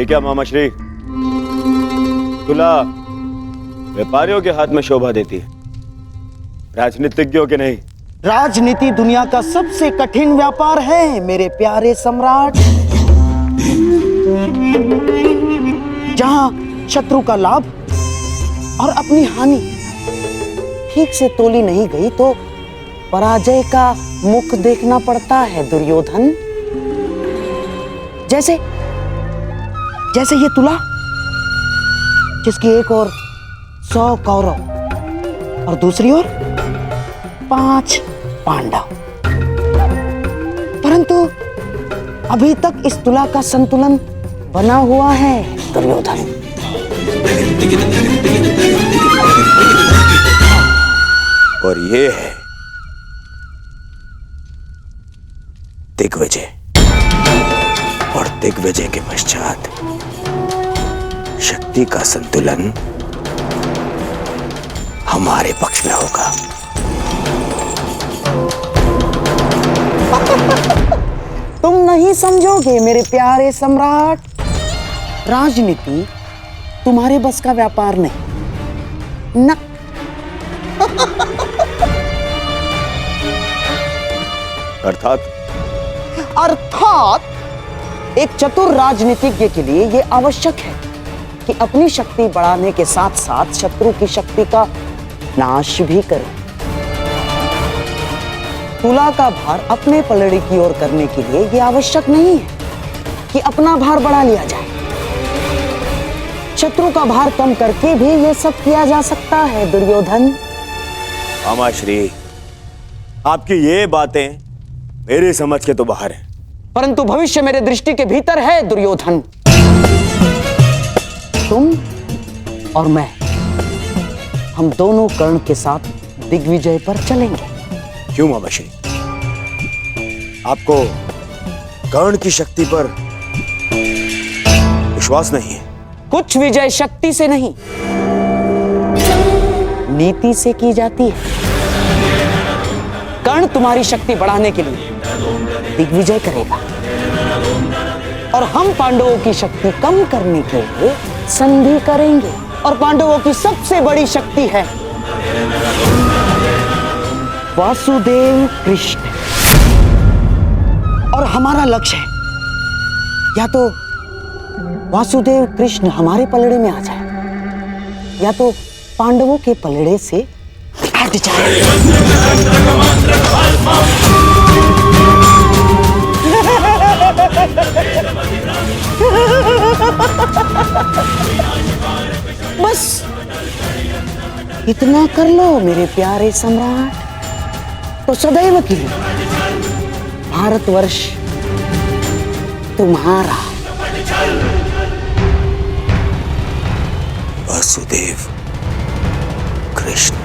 ये क्या मामा श्री, तुला व्यापारियों के हाथ में शोभा देती है, राजनीतिज्ञों के नहीं। राजनीति दुनिया का सबसे कठिन व्यापार है मेरे प्यारे सम्राट। जहां शत्रु का लाभ और अपनी हानि ठीक से तोली नहीं गई तो पराजय का मुख देखना पड़ता है दुर्योधन। जैसे जैसे ये तुला, जिसकी एक ओर 100 कौरव और दूसरी ओर 5 पांडव, परंतु अभी तक इस तुला का संतुलन बना हुआ है दुर्योधन। और ये है दिग्विजय, और दिग्विजय के पश्चात शक्ति का संतुलन हमारे पक्ष में होगा। तुम नहीं समझोगे मेरे प्यारे सम्राट। राजनीति तुम्हारे बस का व्यापार नहीं न। अर्थात एक चतुर राजनीतिज्ञ के लिए यह आवश्यक है कि अपनी शक्ति बढ़ाने के साथ साथ शत्रु की शक्ति का नाश भी करे। तुला का भार अपने पलड़े की ओर करने के लिए यह आवश्यक नहीं है कि अपना भार बढ़ा लिया जाए। शत्रु का भार कम करके भी यह सब किया जा सकता है दुर्योधन। मामा श्री, आपकी ये बातें मेरी समझ के तो बाहर है। परंतु भविष्य मेरे दृष्टि के भीतर है दुर्योधन। तुम और मैं, हम दोनों कर्ण के साथ दिग्विजय पर चलेंगे। क्यों मामा श्री, आपको कर्ण की शक्ति पर विश्वास नहीं है? कुछ विजय शक्ति से नहीं, नीति से की जाती है। कर्ण तुम्हारी शक्ति बढ़ाने के लिए दिग्विजय करेगा और हम पांडवों की शक्ति कम करने के लिए संधि करेंगे। और पांडवों की सबसे बड़ी शक्ति है वासुदेव कृष्ण, और हमारा लक्ष्य है या तो वासुदेव कृष्ण हमारे पलड़े में आ जाए या तो पांडवों के पलड़े से हट जाए। बस इतना कर लो मेरे प्यारे सम्राट, तो सदैव के लिए भारतवर्ष तुम्हारा। वासुदेव कृष्ण।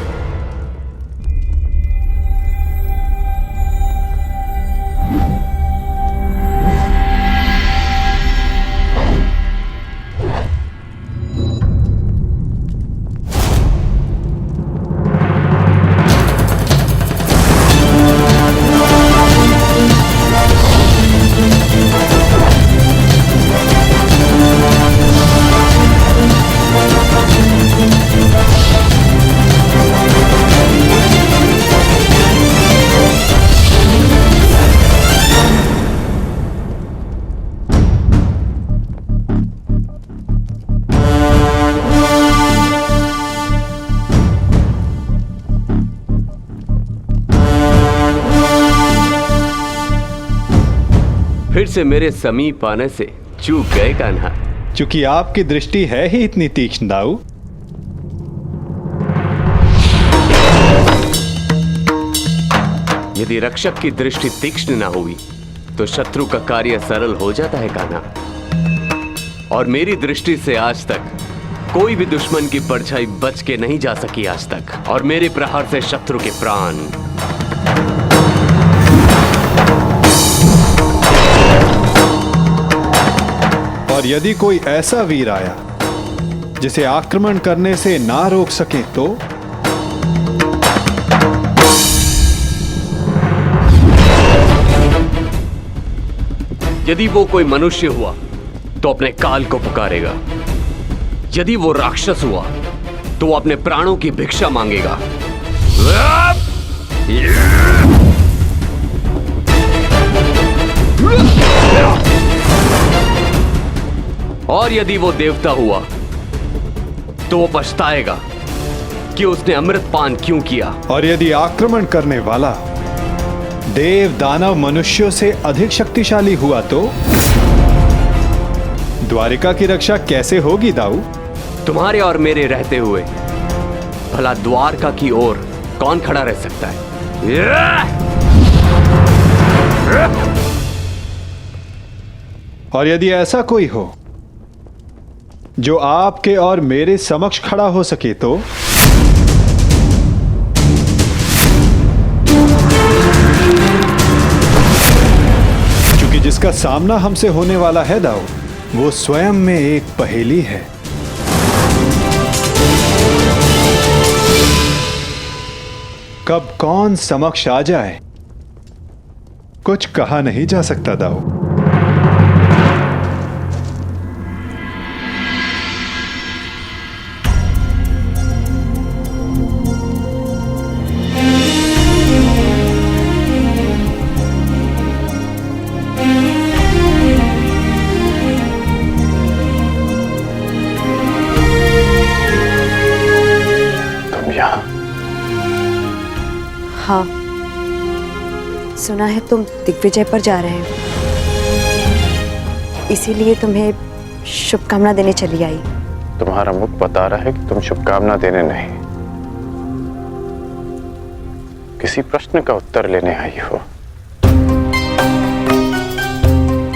फिर से मेरे समीप आने से चूक गए कान्हा। चूंकि आपकी दृष्टि है ही इतनी तीक्ष्ण दाऊ। यदि रक्षक की दृष्टि तीक्ष्ण ना हुई तो शत्रु का कार्य सरल हो जाता है कान्हा। और मेरी दृष्टि से आज तक कोई भी दुश्मन की परछाई बच के नहीं जा सकी आज तक, और मेरे प्रहार से शत्रु के प्राण। और यदि कोई ऐसा वीर आया जिसे आक्रमण करने से ना रोक सके तो यदि वो कोई मनुष्य हुआ तो अपने काल को पुकारेगा। यदि वो राक्षस हुआ तो वो अपने प्राणों की भिक्षा मांगेगा। और यदि वो देवता हुआ तो वो पछताएगा कि उसने अमृत पान क्यों किया। और यदि आक्रमण करने वाला देव दानव मनुष्यों से अधिक शक्तिशाली हुआ तो द्वारिका की रक्षा कैसे होगी दाऊ? तुम्हारे और मेरे रहते हुए भला द्वारका की ओर कौन खड़ा रह सकता है? और यदि ऐसा कोई हो जो आपके और मेरे समक्ष खड़ा हो सके तो? क्योंकि जिसका सामना हमसे होने वाला है दाऊ, वो स्वयं में एक पहेली है। कब कौन समक्ष आ जाए कुछ कहा नहीं जा सकता दाऊ। हाँ, सुना है तुम दिग्विजय पर जा रहे हो, इसीलिए तुम्हें शुभकामना देने चली आई। तुम्हारा मुख बता रहा है कि तुम शुभकामना देने नहीं, किसी प्रश्न का उत्तर लेने आई हो।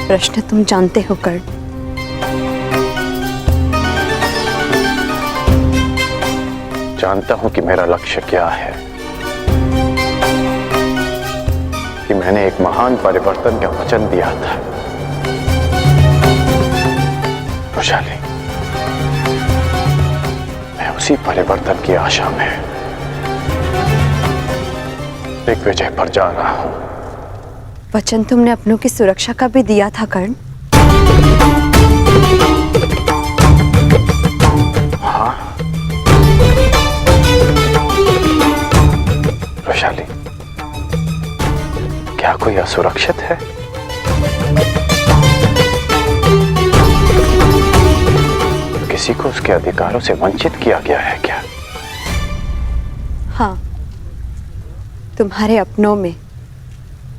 प्रश्न तुम जानते हो कर्ण। जानता हूं कि मेरा लक्ष्य क्या है, कि मैंने एक महान परिवर्तन का वचन दिया था। वैशाली, मैं उसी परिवर्तन की आशा में दिग्विजय पर जा रहा हूं। वचन तुमने अपनों की सुरक्षा का भी दिया था कर्ण। हाँ वैशाली, क्या कोई असुरक्षित है? किसी को उसके अधिकारों से वंचित किया गया है क्या? हाँ, तुम्हारे अपनों में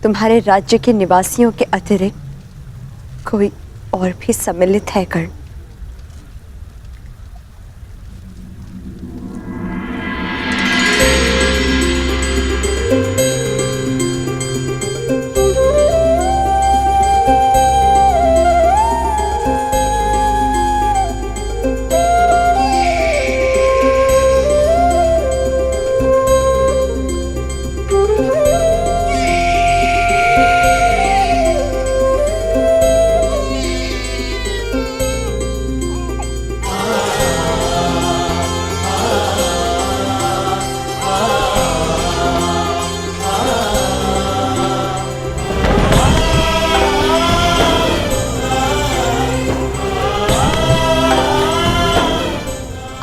तुम्हारे राज्य के निवासियों के अतिरिक्त कोई और भी सम्मिलित है कर्ण।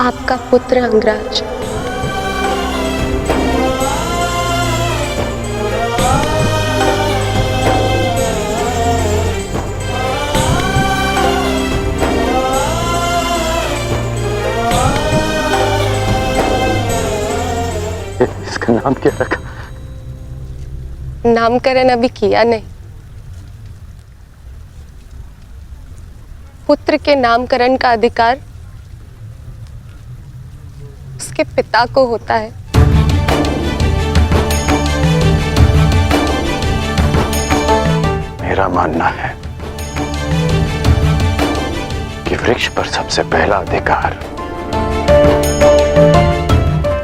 आपका पुत्र अंगराज। इसका नाम क्या रखा? नामकरण अभी किया नहीं। पुत्र के नामकरण का अधिकार उसके पिता को होता है। मेरा मानना है कि वृक्ष पर सबसे पहला अधिकार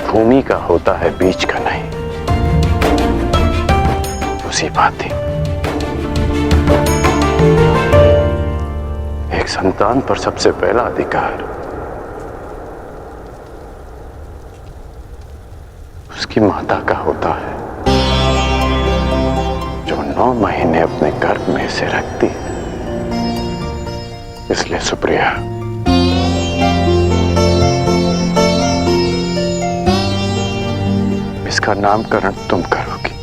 भूमि का होता है, बीज का नहीं। उसी बात ही एक संतान पर सबसे पहला अधिकार उसकी माता का होता है, जो 9 महीने अपने गर्भ में से रखती है। इसलिए सुप्रिया, इसका नामकरण तुम करोगी।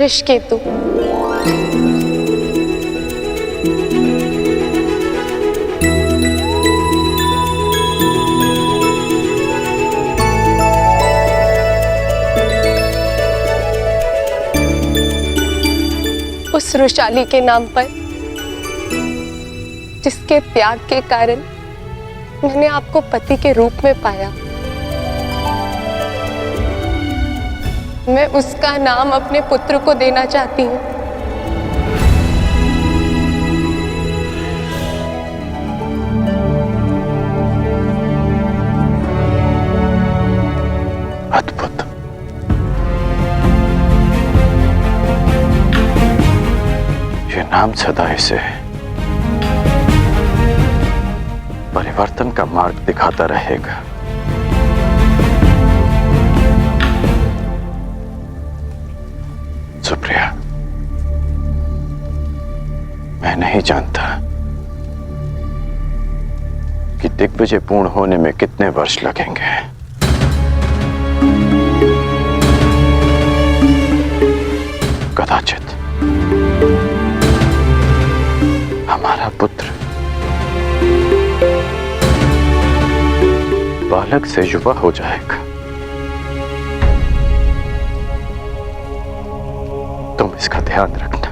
ऋषिकेतु। उस रुशाली के नाम पर जिसके त्याग के कारण मैंने आपको पति के रूप में पाया, मैं उसका नाम अपने पुत्र को देना चाहती हूँ। अद्भुत। ये नाम सदा इसे परिवर्तन का मार्ग दिखाता रहेगा। सुप्रिया, मैं नहीं जानता कि दिग्विजय पूर्ण होने में कितने वर्ष लगेंगे। कदाचित हमारा पुत्र बालक से युवा हो जाएगा। तुम इसका ध्यान रखना।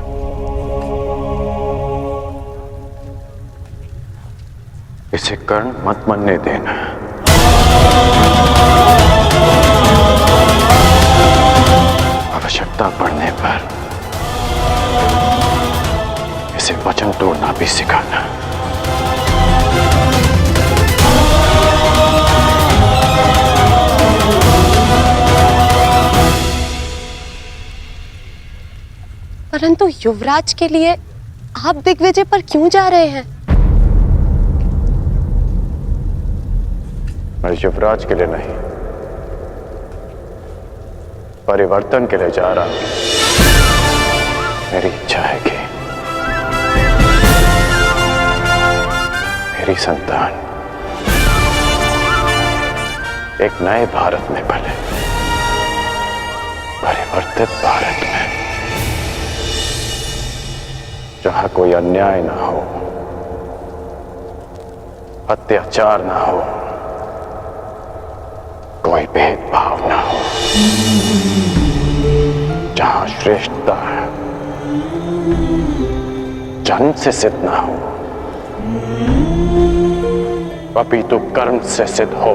इसे कर्ण मत मनने देना। आवश्यकता पड़ने पर इसे वचन तोड़ना भी सिखाना। परंतु युवराज के लिए आप दिग्विजय पर क्यों जा रहे हैं? मैं युवराज के लिए नहीं, परिवर्तन के लिए जा रहा हूं। मेरी इच्छा है कि मेरी संतान एक नए भारत में पले, परिवर्तित भारत में, जहां कोई अन्याय ना हो, अत्याचार ना हो, कोई भेदभाव ना हो, जहां श्रेष्ठता जन्म से सिद्ध ना हो, अपितु कर्म से सिद्ध हो,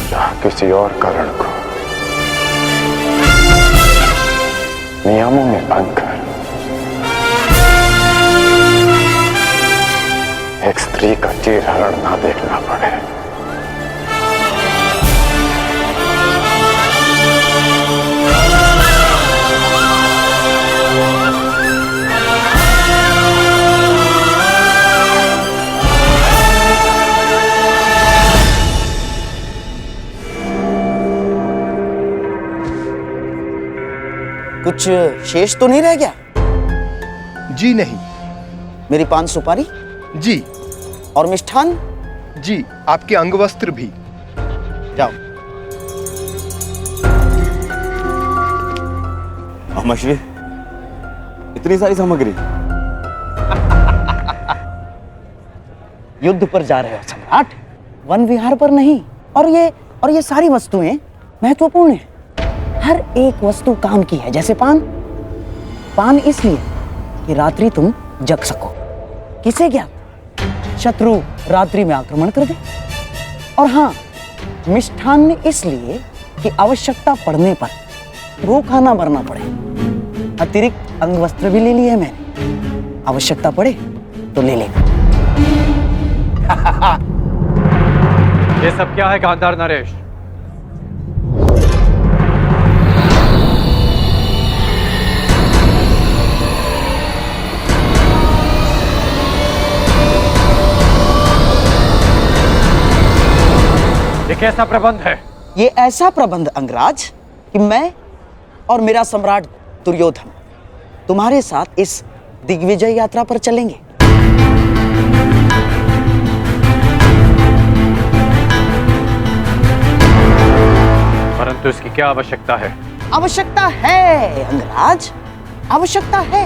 जहां किसी और कारण को नियमों में भंग कर एक स्त्री का चीरहरण ना देखना पड़े। कुछ शेष तो नहीं रह गया? जी नहीं। मेरी पान सुपारी जी। और मिष्ठान? जी, आपके अंगवस्त्र भी। जाओ। अमश्री, इतनी सारी सामग्री? युद्ध पर जा रहे हो सम्राट, वन विहार पर नहीं। और ये सारी वस्तुएं महत्वपूर्ण हैं। हर एक वस्तु काम की है। जैसे पान इसलिए कि रात्रि तुम जग सको। किसे क्या शत्रु रात्रि में आक्रमण कर दे। और हाँ, मिष्ठान इसलिए कि आवश्यकता पड़ने पर भूखा ना मरना पड़े। अतिरिक्त अंगवस्त्र भी ले लिए मैंने, आवश्यकता पड़े तो ले लेगा। ये सब क्या है गांधार नरेश? ये कैसा प्रबंध है? ये ऐसा प्रबंध अंगराज कि मैं और मेरा सम्राट दुर्योधन तुम्हारे साथ इस दिग्विजय यात्रा पर चलेंगे। परंतु इसकी क्या आवश्यकता है? आवश्यकता है अंगराज, आवश्यकता है।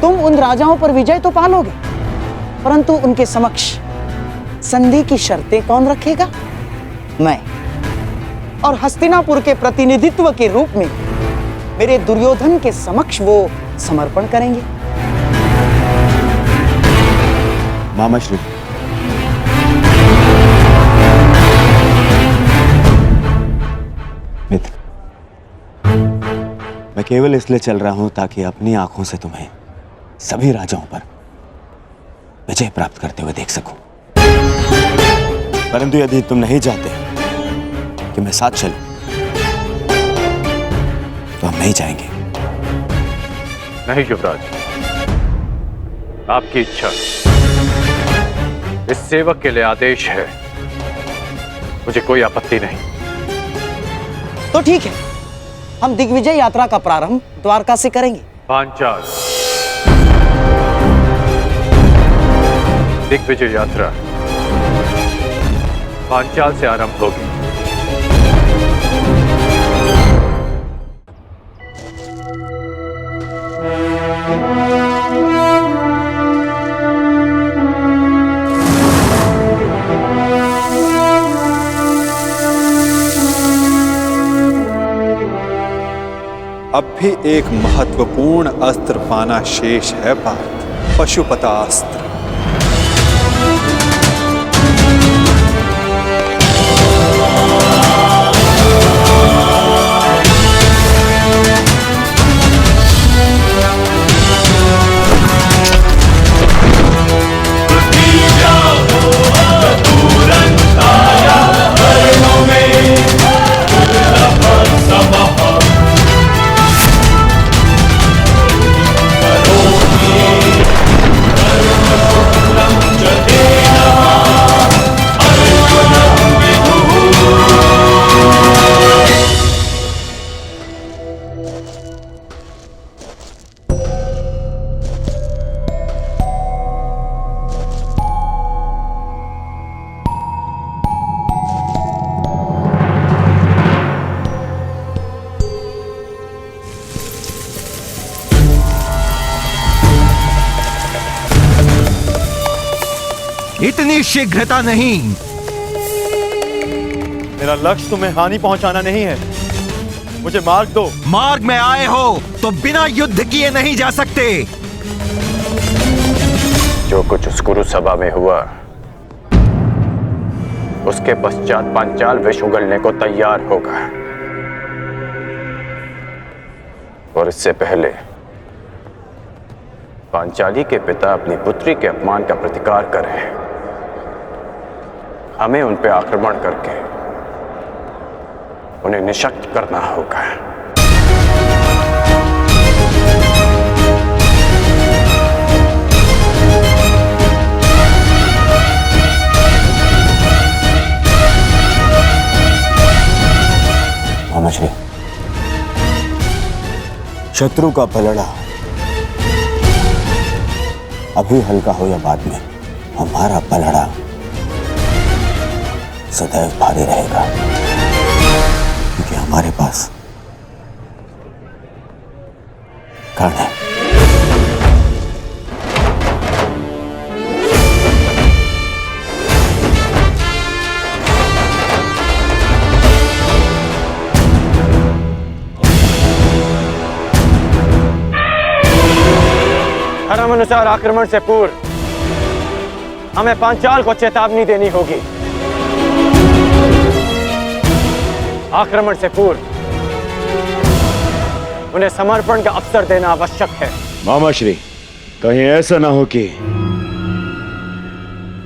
तुम उन राजाओं पर विजय तो पालोगे, परंतु उनके समक्ष संधि की शर्तें कौन रखेगा? मैं। और हस्तिनापुर के प्रतिनिधित्व के रूप में मेरे दुर्योधन के समक्ष वो समर्पण करेंगे। मामाश्री, मित्र, मैं केवल इसलिए चल रहा हूं ताकि अपनी आंखों से तुम्हें सभी राजाओं पर विजय प्राप्त करते हुए देख सकूं। परंतु यदि तुम नहीं चाहते कि मैं साथ चलूं, तो हम नहीं जाएंगे। नहीं युवराज, आपकी इच्छा, इस सेवक के लिए आदेश है, मुझे कोई आपत्ति नहीं। तो ठीक है, हम दिग्विजय यात्रा का प्रारंभ द्वारका से करेंगे। पांचाल दिग्विजय यात्रा पांचाल से आरंभ होगी। अब भी एक महत्वपूर्ण अस्त्र पाना शेष है पार्थ, पशुपतास्त्र। इतनी शीघ्रता नहीं। मेरा लक्ष्य तुम्हें हानि पहुंचाना नहीं है, मुझे मार्ग दो। मार्ग में आए हो तो बिना युद्ध किए नहीं जा सकते। जो कुछ उस कुरु सभा में हुआ, उसके पश्चात पांचाल विष उगलने को तैयार होगा, और इससे पहले पांचाली के पिता अपनी पुत्री के अपमान का प्रतिकार करें। हमें उन पे आक्रमण करके उन्हें निशक्त करना होगा। मामाश्री, शत्रु का पलड़ा अभी हल्का हो या बाद में, हमारा पलड़ा सदैव भारी रहेगा, क्योंकि हमारे पास कर्ण है। धर्म अनुसार आक्रमण से पूर्व हमें पांचाल को चेतावनी देनी होगी। आक्रमण से पूर्व उन्हें समर्पण का अवसर देना आवश्यक है। मामाश्री, कहीं ऐसा ना हो कि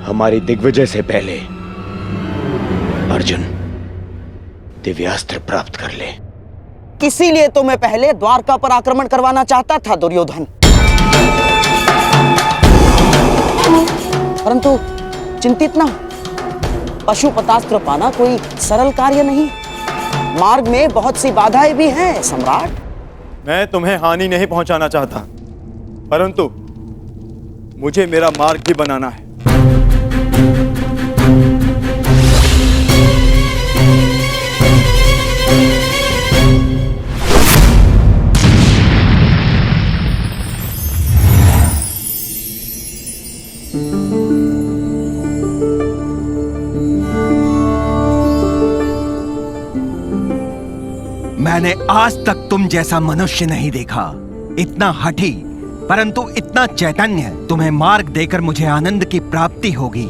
हमारी दिग्विजय से पहले अर्जुन दिव्यास्त्र प्राप्त कर ले। इसीलिए तो मैं पहले द्वारका पर आक्रमण करवाना चाहता था दुर्योधन, परंतु चिंतित ना हो, पशुपतास्त्र पाना कोई सरल कार्य नहीं। मार्ग में बहुत सी बाधाएं भी हैं सम्राट। मैं तुम्हें हानि नहीं पहुंचाना चाहता, परंतु मुझे मेरा मार्ग भी बनाना है। मैंने आज तक तुम जैसा मनुष्य नहीं देखा, इतना हठी परंतु इतना चैतन्य। तुम्हें मार्ग देकर मुझे आनंद की प्राप्ति होगी।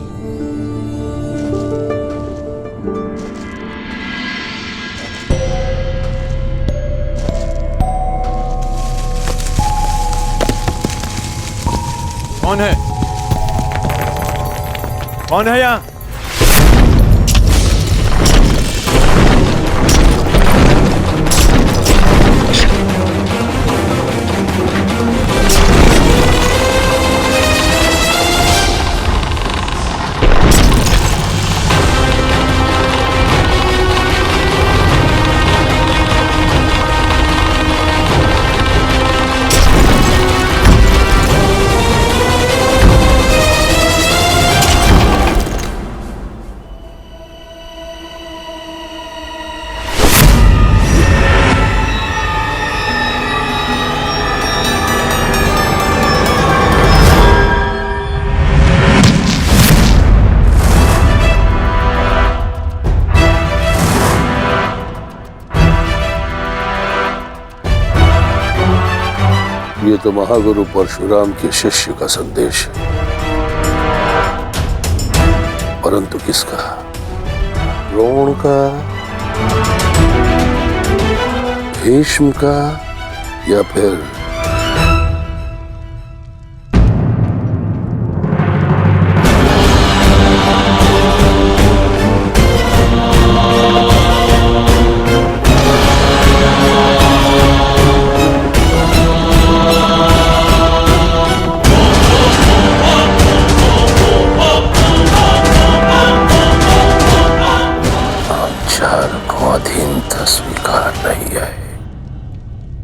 कौन है? कौन है यहाँ? ये तो महागुरु परशुराम के शिष्य का संदेश है, परंतु किसका? द्रोण का, भीष्म का, या फिर स्वीकार नहीं है।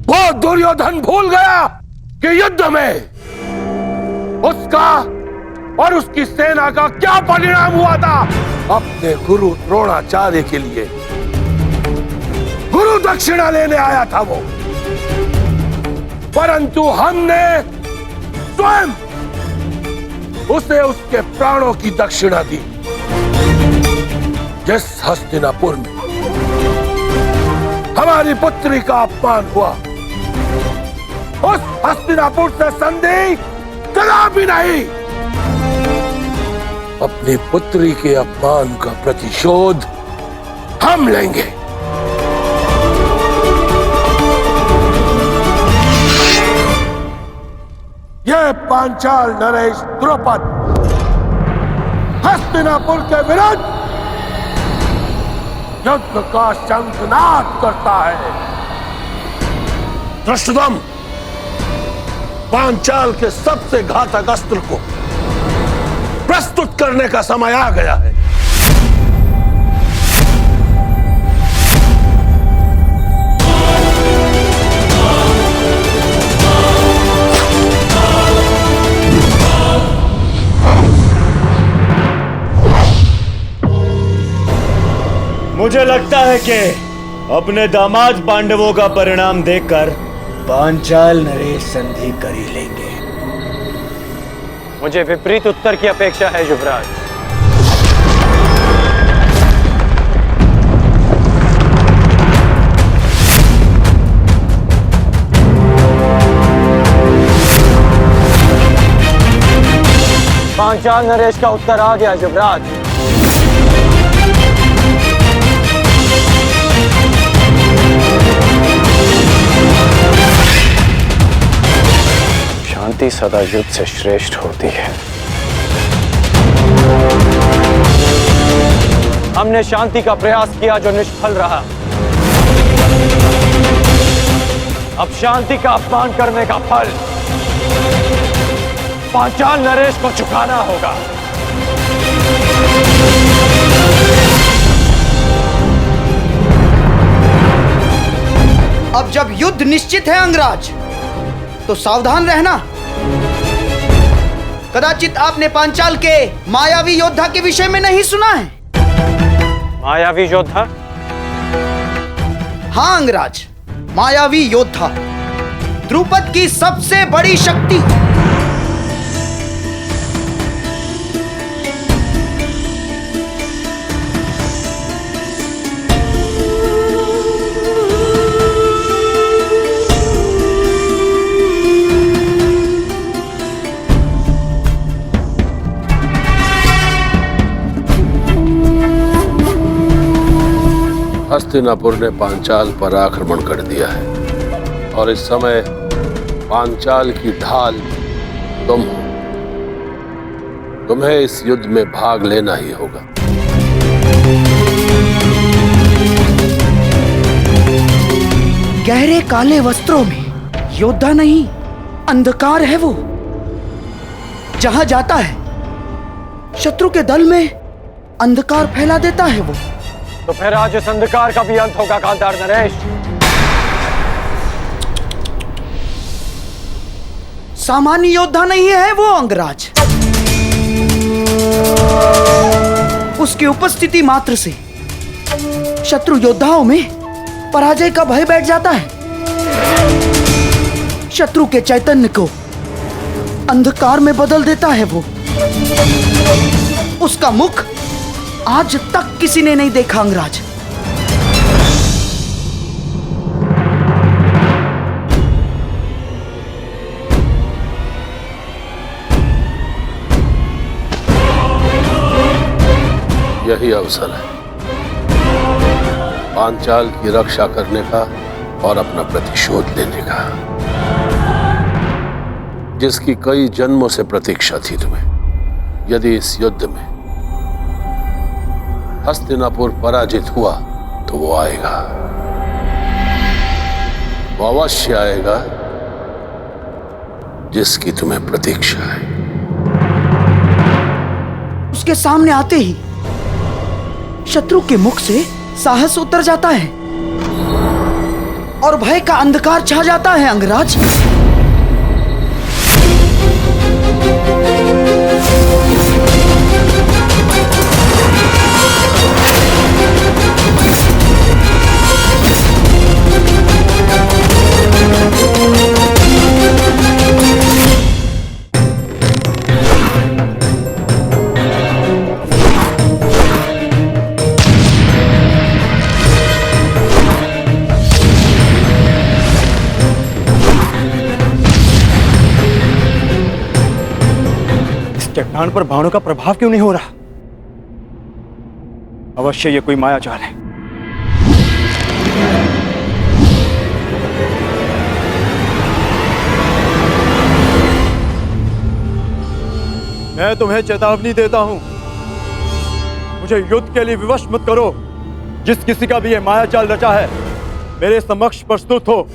वो दुर्योधन भूल गया कि युद्ध में उसका और उसकी सेना का क्या परिणाम हुआ था। अपने गुरु द्रोणाचार्य के लिए गुरु दक्षिणा लेने आया था वो, परंतु हमने स्वयं उसे उसके प्राणों की दक्षिणा दी। जिस हस्तिनापुर में हमारी पुत्री का अपमान हुआ, उस हस्तिनापुर से संधि कदापि नहीं। अपनी पुत्री के अपमान का प्रतिशोध हम लेंगे। यह पांचाल नरेश द्रुपद हस्तिनापुर के विरुद्ध युद्ध का शंखनाद करता है। धृष्टद्युम्न, पांचाल के सबसे घातक अस्त्र को प्रस्तुत करने का समय आ गया है। मुझे लगता है कि अपने दामाद पांडवों का परिणाम देखकर पांचाल नरेश संधि कर ही लेंगे। मुझे विपरीत उत्तर की अपेक्षा है युवराज। पांचाल नरेश का उत्तर आ गया युवराज। शांति सदा युद्ध से श्रेष्ठ होती है। हमने शांति का प्रयास किया जो निष्फल रहा। अब शांति का अपमान करने का फल पांचाल नरेश को चुकाना होगा। अब जब युद्ध निश्चित है अंगराज, तो सावधान रहना। कदाचित आपने पांचाल के मायावी योद्धा के विषय में नहीं सुना है। मायावी योद्धा? हाँ अंगराज, मायावी योद्धा, द्रुपद की सबसे बड़ी शक्ति। हस्तिनापुर ने पांचाल पर आक्रमण कर दिया है और इस समय पांचाल की ढाल तुम हो। तुम्हें इस युद्ध में भाग लेना ही होगा। गहरे काले वस्त्रों में योद्धा नहीं, अंधकार है वो। जहां जाता है शत्रु के दल में अंधकार फैला देता है वो। तो फिर आज इस अंधकार का भी अंत होगा गांधार नरेश। सामान्य योद्धा नहीं है वो अंगराज। उसकी उपस्थिति मात्र से शत्रु योद्धाओं में पराजय का भय बैठ जाता है। शत्रु के चैतन्य को अंधकार में बदल देता है वो। उसका मुख आज तक किसी ने नहीं देखा अंगराज। यही अवसर है पांचाल की रक्षा करने का और अपना प्रतिशोध लेने का, जिसकी कई जन्मों से प्रतीक्षा थी तुम्हें। यदि इस युद्ध में हस्तिनापुर पराजित हुआ तो वो आएगा, वो अवश्य आएगा जिसकी तुम्हें प्रतीक्षा है। उसके सामने आते ही शत्रु के मुख से साहस उतर जाता है और भय का अंधकार छा जाता है अंगराज। चट्टान पर बाणों का प्रभाव क्यों नहीं हो रहा? अवश्य ये कोई माया जाल है। मैं तुम्हें चेतावनी देता हूं, मुझे युद्ध के लिए विवश मत करो। जिस किसी का भी ये माया जाल रचा है मेरे समक्ष प्रस्तुत हो।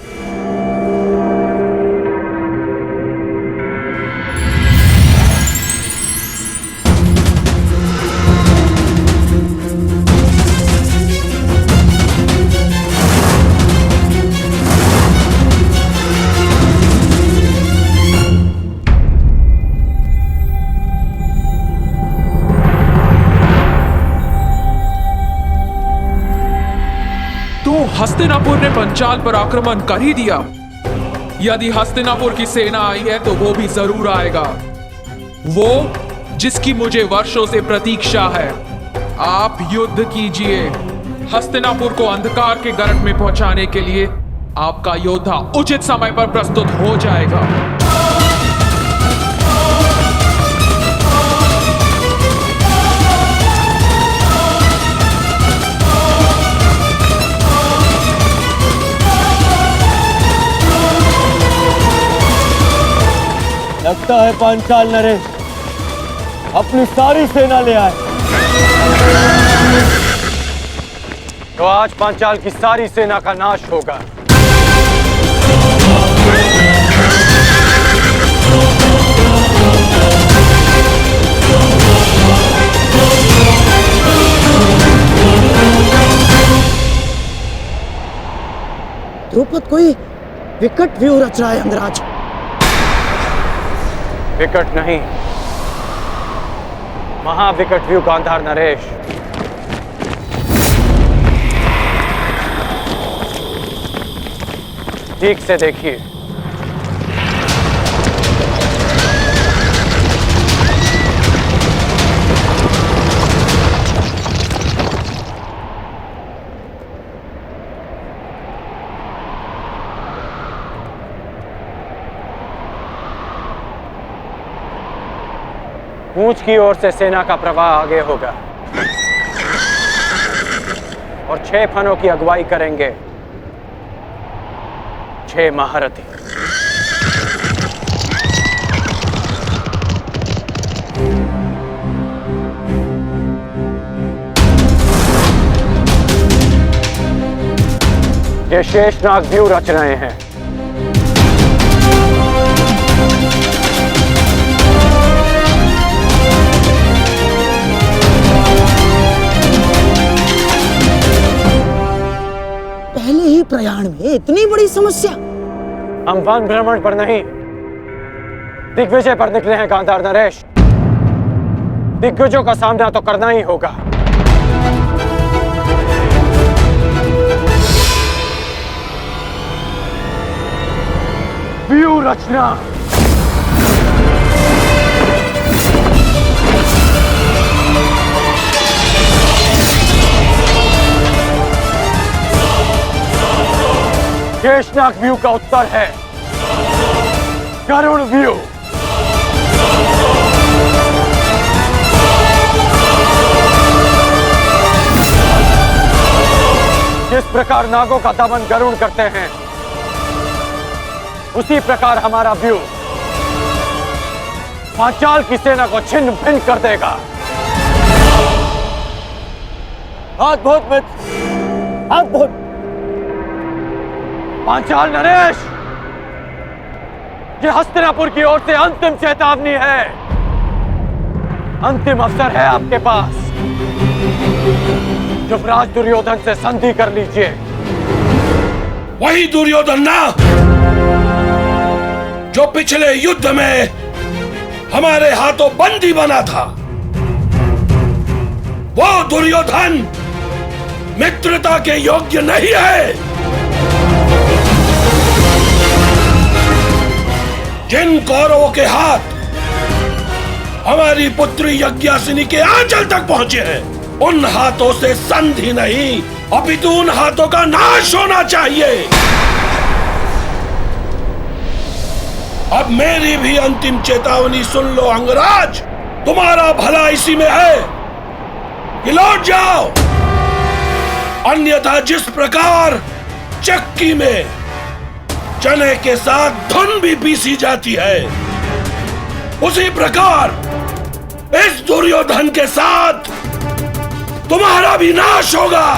हस्तिनापुर ने पंचाल पर आक्रमण कर ही दिया। यदि हस्तिनापुर की सेना आई है तो वो भी जरूर आएगा, वो जिसकी मुझे वर्षों से प्रतीक्षा है। आप युद्ध कीजिए। हस्तिनापुर को अंधकार के गर्त में पहुंचाने के लिए आपका योद्धा उचित समय पर प्रस्तुत हो जाएगा। लगता है पांचाल नरेश अपनी सारी सेना ले आए। तो आज पांचाल की सारी सेना का नाश होगा। द्रुपद कोई विकट व्यू रच रहा है अंगराज। विकट नहीं, महाविकट व्यू गांधार नरेश। ठीक से देखिए। पूंछ की ओर से सेना का प्रवाह आगे होगा और 6 फनों की अगुवाई करेंगे 6 महारथी। ये शेषनाग व्यू रच रहे हैं। पहले ही प्रयाण में इतनी बड़ी समस्या। हम वन भ्रमण पर नहीं, दिग्विजय पर निकले हैं गांधार नरेश। दिग्गजों का सामना तो करना ही होगा। व्यू रचना। शेषनाग व्यू का उत्तर है गरुड़ व्यू। जिस प्रकार नागों का दमन गरुड़ करते हैं, उसी प्रकार हमारा व्यू पांचाल की सेना को छिन्न भिन्न कर देगा। अद्भुत मित्र, अद्भुत। पांचाल नरेश, ये हस्तिनापुर की ओर से अंतिम चेतावनी है। अंतिम अवसर है आपके पास। युवराज दुर्योधन से संधि कर लीजिए। वही दुर्योधन ना जो पिछले युद्ध में हमारे हाथों बंदी बना था। वो दुर्योधन मित्रता के योग्य नहीं है। जिन कौरवों के हाथ हमारी पुत्री यज्ञासिनी के आंचल तक पहुंचे हैं, उन हाथों से संधि नहीं, अपितु उन हाथों का नाश होना चाहिए। अब मेरी भी अंतिम चेतावनी सुन लो अंगराज। तुम्हारा भला इसी में है कि लौट जाओ, अन्यथा जिस प्रकार चक्की में चने के साथ धुन भी पीसी जाती है, उसी प्रकार इस दुर्योधन के साथ तुम्हारा भी नाश होगा।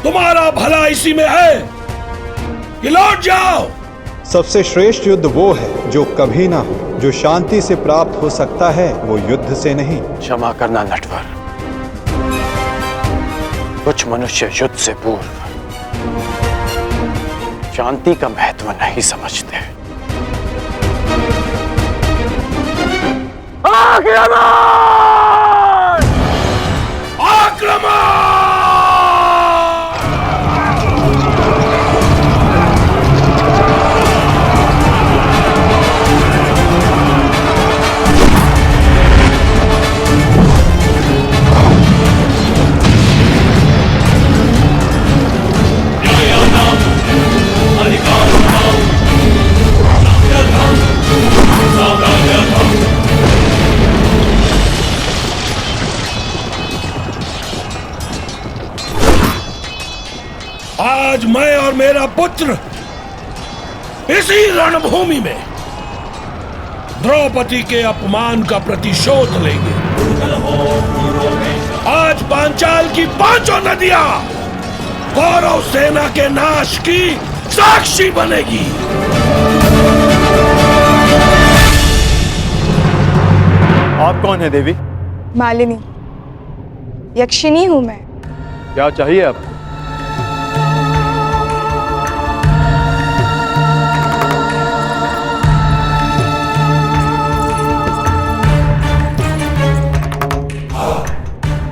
तुम्हारा भला इसी में है कि लौट जाओ। सबसे श्रेष्ठ युद्ध वो है जो कभी ना हो। जो शांति से प्राप्त हो सकता है वो युद्ध से नहीं। क्षमा करना नटवर, कुछ मनुष्य युद्ध से पूर्व शांति का महत्व नहीं समझते। आक्रमण! आक्रमण! आज मैं और मेरा पुत्र इसी रणभूमि में द्रौपदी के अपमान का प्रतिशोध लेंगे। आज पांचाल की 5 नदियां कौरव सेना के नाश की साक्षी बनेगी। आप कौन है देवी? मालिनी, यक्षिणी हूं मैं। क्या चाहिए आपको?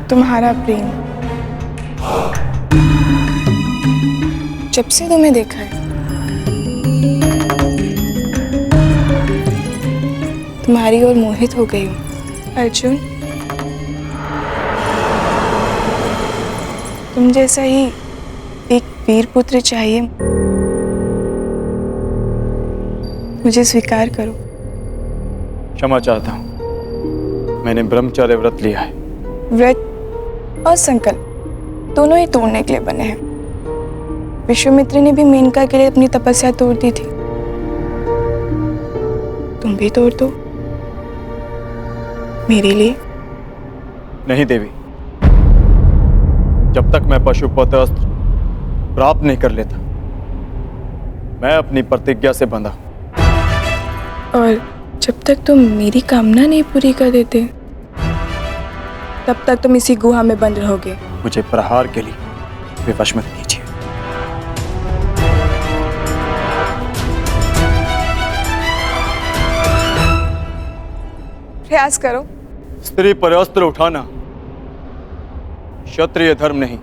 तुम्हारा प्रेम, जब से तुम्हें देखा है तुम्हारी ओर मोहित हो गई हूँ। अर्जुन, तुम जैसा ही एक वीर पुत्र चाहिए, मुझे स्वीकार करो। क्षमा चाहता हूँ, मैंने ब्रह्मचर्य व्रत लिया है। व्रत और संकल्प दोनों ही तोड़ने के लिए बने हैं। विश्वामित्र ने भी मेनका के लिए अपनी तपस्या तोड़ दी थी, तुम भी तोड़ दो मेरे लिए। नहीं देवी, जब तक मैं पशुपत अस्त्र प्राप्त नहीं कर लेता, मैं अपनी प्रतिज्ञा से बंधा हूं। और जब तक तुम मेरी कामना नहीं पूरी कर देते, तब तक तुम इसी गुहा में बंद रहोगे। मुझे प्रहार के लिए विवश मत कीजिए। प्रयास करो। स्त्री पर अस्त्र उठाना क्षत्रिय धर्म नहीं,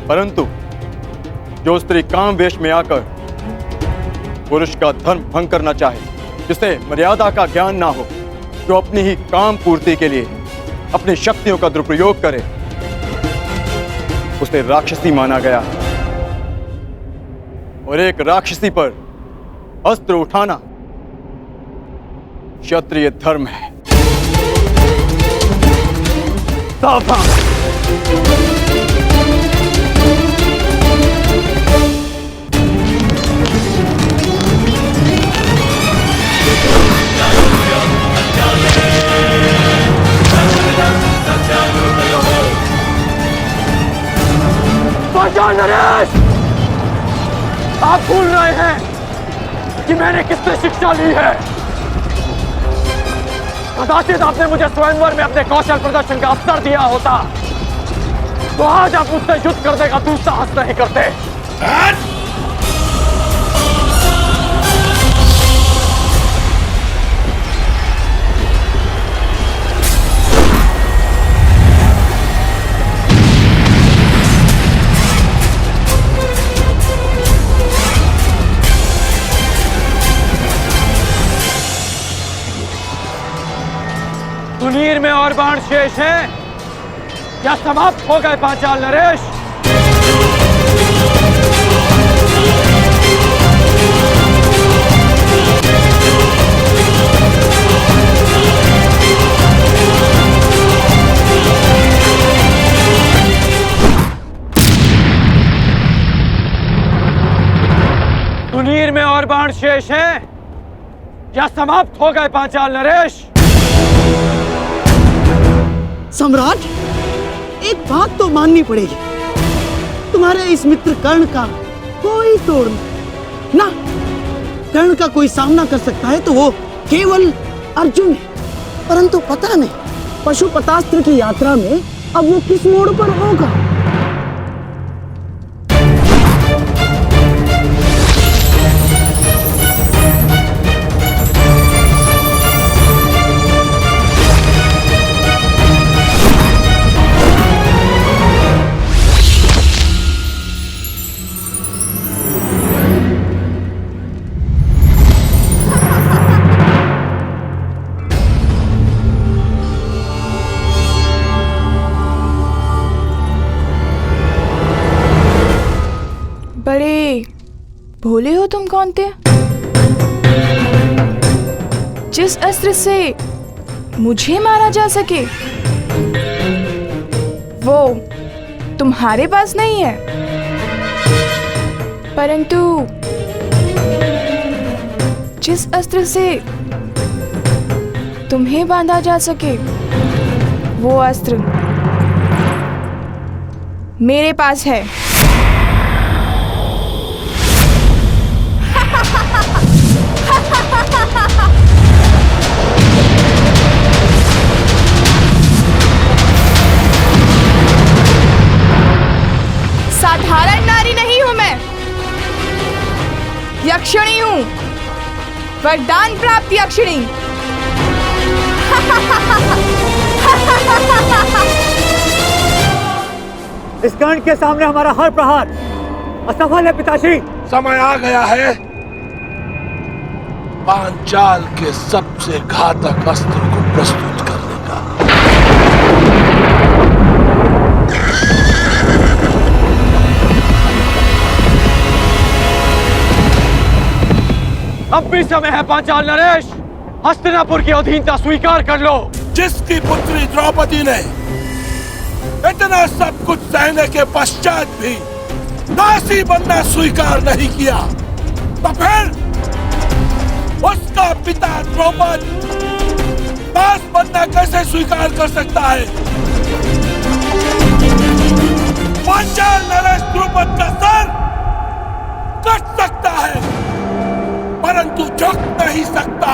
परंतु जो स्त्री काम वेश में आकर पुरुष का धर्म भंग करना चाहे, जिसे मर्यादा का ज्ञान ना हो, जो अपनी ही काम पूर्ति के लिए अपनी शक्तियों का दुरुपयोग करे, उसे राक्षसी माना गया। और एक राक्षसी पर अस्त्र उठाना क्षत्रिय धर्म है। सावधान! नरेश, आप भूल रहे हैं कि मैंने किससे शिक्षा ली है। कदाचित आपने मुझे स्वयंवर में अपने कौशल प्रदर्शन का अवसर दिया होता, तो आज आप मुझसे युद्ध करने का दुस्साहस नहीं करते। सुनीर में और बाण शेष हैं या समाप्त हो गए पांचाल नरेश? सुनीर में और बाण शेष हैं या समाप्त हो गए पांचाल नरेश? सम्राट, एक बात तो माननी पड़ेगी, तुम्हारे इस मित्र कर्ण का कोई तोड़ नहीं ना। कर्ण का कोई सामना कर सकता है तो वो केवल अर्जुन है, परंतु पता नहीं पशुपतास्त्र की यात्रा में अब वो किस मोड़ पर होगा। बड़े भोले हो तुम कौनते। जिस अस्त्र से मुझे मारा जा सके वो तुम्हारे पास नहीं है, परंतु जिस अस्त्र से तुम्हें बांधा जा सके वो अस्त्र मेरे पास है। वरदान प्राप्ति अक्षिणी। इस गण के सामने हमारा हर प्रहार असफल है पिताश्री। समय आ गया है पांचाल के सबसे घातक अस्त्र को प्रस्तुत करने का। अब भी समय है पांचाल नरेश, हस्तिनापुर की अधीनता स्वीकार कर लो। जिसकी पुत्री द्रौपदी ने इतना सब कुछ सहने के पश्चात भी दासी बनना स्वीकार नहीं किया, तो फिर उसका पिता द्रौपद दास बनना कैसे स्वीकार कर सकता है? पांचाल नरेश द्रौपद का सर कट सकता है परंतु झुक नहीं सकता।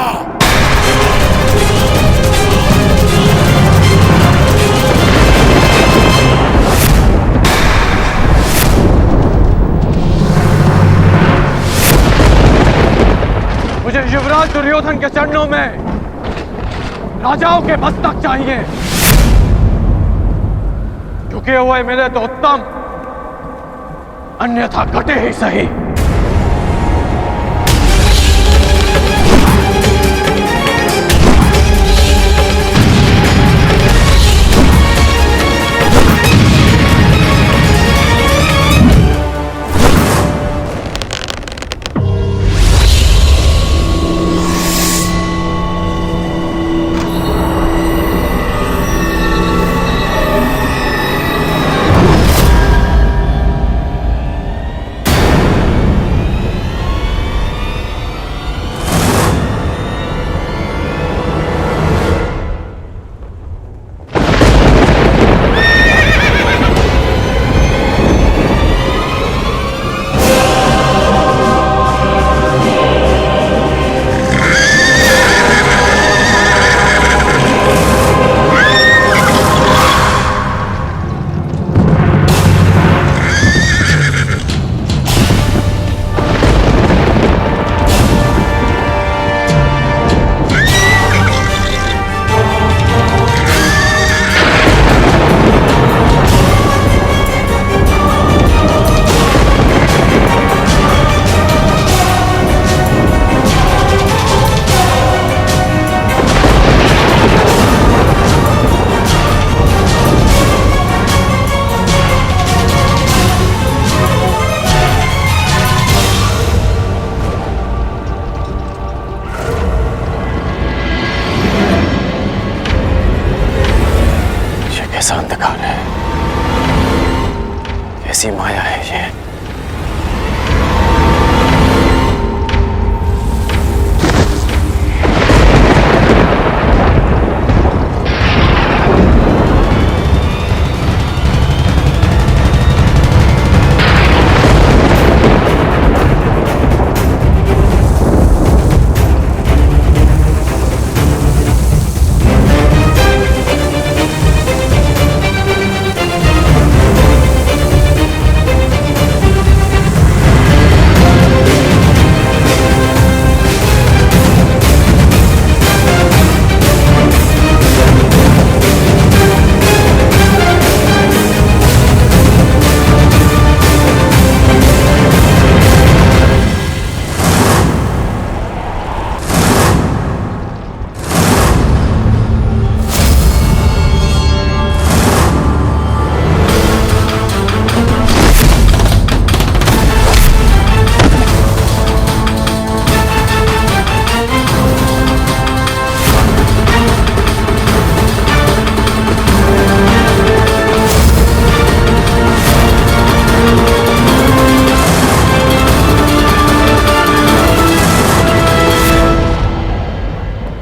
मुझे युवराज दुर्योधन के चरणों में राजाओं के मस्तक चाहिए। झुके हुए मिले तो उत्तम, अन्यथा कटे ही सही। कैसा अंधकार है, कैसी माया है ये।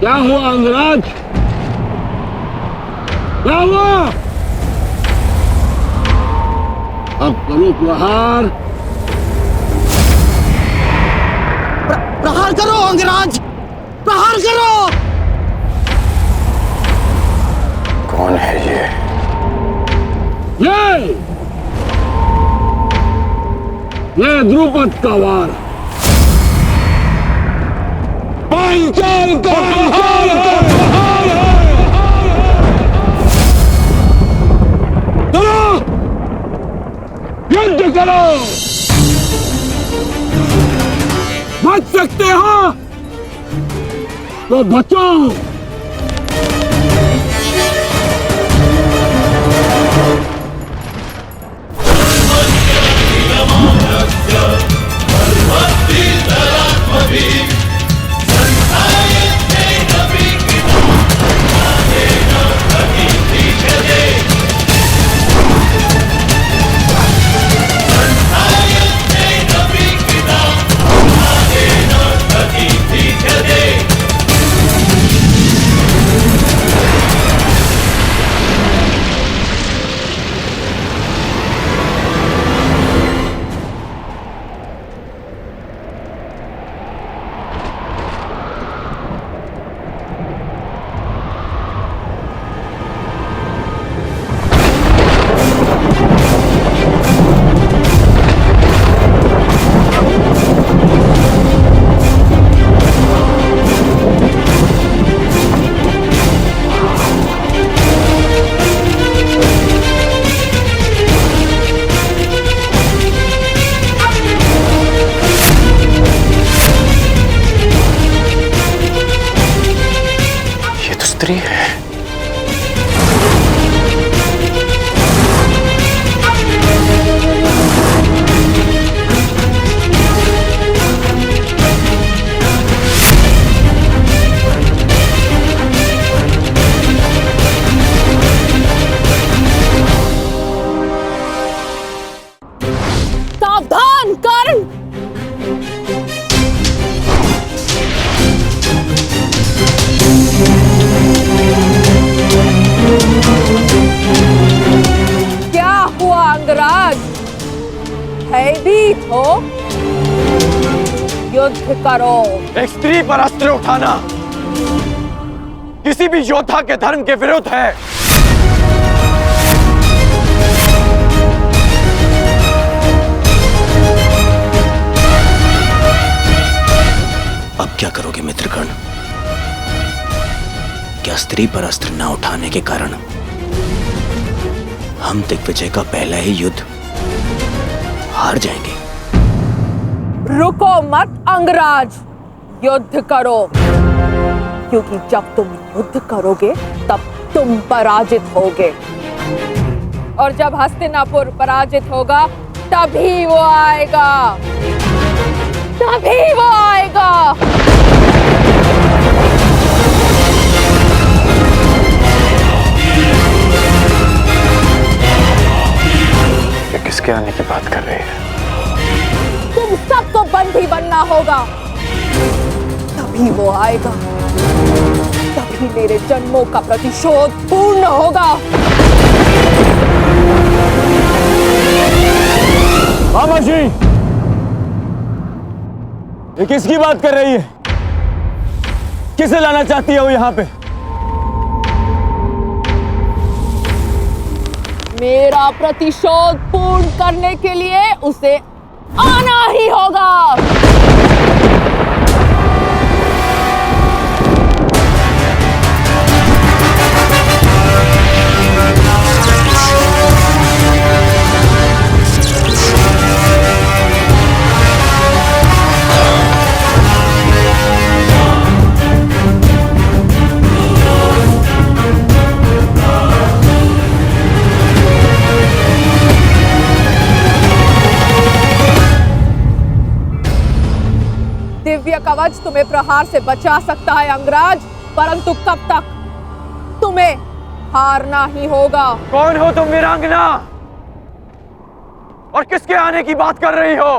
क्या हुआ अंगराज? क्या हुआ? अब करो प्रहार। प्रहार करो अंगराज, प्रहार करो। कौन है ये? ये द्रुपद का वार। पांचाल का हाल है। चलो युद्ध करो। बच सकते हो तो बचो। स्त्री है। सावधान कर्ण। क्या हुआ अंगराज? भयभीत हो? युद्ध करो। एक स्त्री पर अस्त्र उठाना किसी भी योद्धा के धर्म के विरुद्ध है। अब क्या करोगे मित्रगण? क्या स्त्री पर अस्त्र न उठाने के कारण हम दिग्विजय का पहला ही युद्ध हार जाएंगे? रुको मत अंगराज, युद्ध करो, क्योंकि जब तुम युद्ध करोगे तब तुम पराजित होगे, और जब हस्तिनापुर पराजित होगा तभी वो आएगा, तभी वो आएगा। किसके आने की बात कर रहे हैं? तुम सबको बंदी बनना होगा, तभी वो आएगा, तभी मेरे जन्मों का प्रतिशोध पूर्ण होगा। मामा जी, ये किसकी बात कर रही है? किसे लाना चाहती है वो यहाँ पे? मेरा प्रतिशोध पूर्ण करने के लिए उसे आना ही होगा। दिव्य कवच तुम्हें प्रहार से बचा सकता है अंगराज, परंतु कब तक? तुम्हें हारना ही होगा। कौन हो तुम वीरांगना? और किसके आने की बात कर रही हो?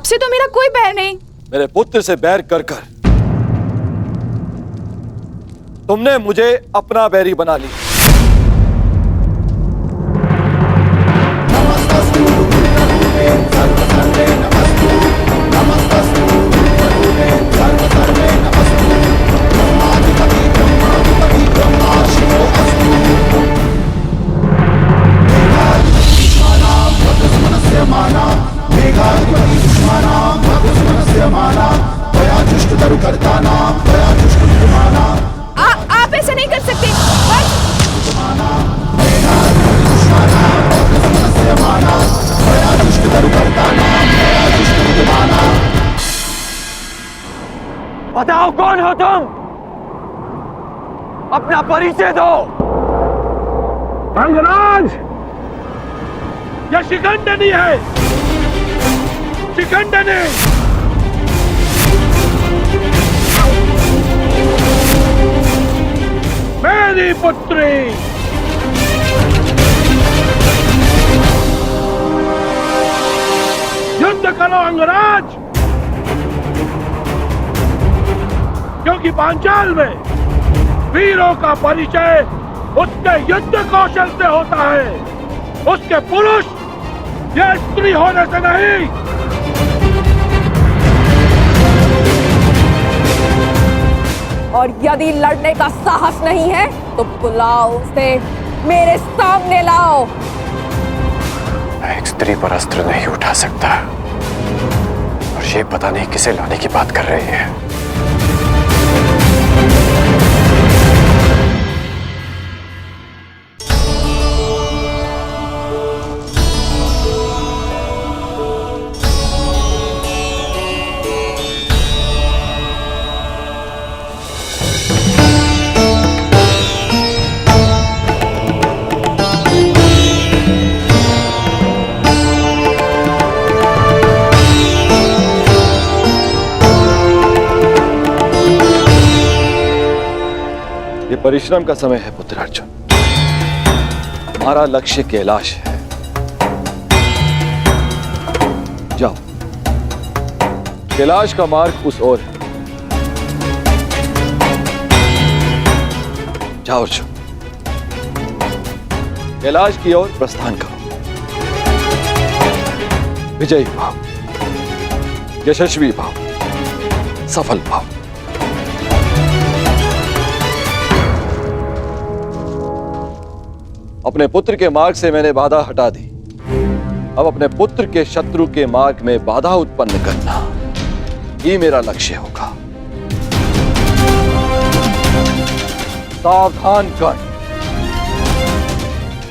आपसे तो मेरा कोई बैर नहीं। मेरे पुत्र से बैर कर कर तुमने मुझे अपना बैरी बना लिया। आप ऐसा नहीं कर सकते। बताओ कौन हो तुम? अपना परिचय दो। अंगराज, यह शिखंडनी है, शिखंडनी। मेरी पुत्री युद्ध करो अंगराज, क्योंकि पांचाल में वीरों का परिचय उसके युद्ध कौशल से होता है, उसके पुरुष या स्त्री होने से नहीं। और यदि लड़ने का साहस नहीं है तो बुलाओ उसे, मेरे सामने लाओ। मैं एक स्त्री पर अस्त्र नहीं उठा सकता, और ये पता नहीं किसे लाने की बात कर रही है। परिश्रम का समय है पुत्र अर्जुन। हमारा लक्ष्य कैलाश है। जाओ, कैलाश का मार्ग उस ओर है। जाओ अर्जुन, कैलाश की ओर प्रस्थान करो। विजयी भाव, यशस्वी भाव, सफल भाव। अपने पुत्र के मार्ग से मैंने बाधा हटा दी, अब अपने पुत्र के शत्रु के मार्ग में बाधा उत्पन्न करना ही मेरा लक्ष्य होगा। सावधान कर,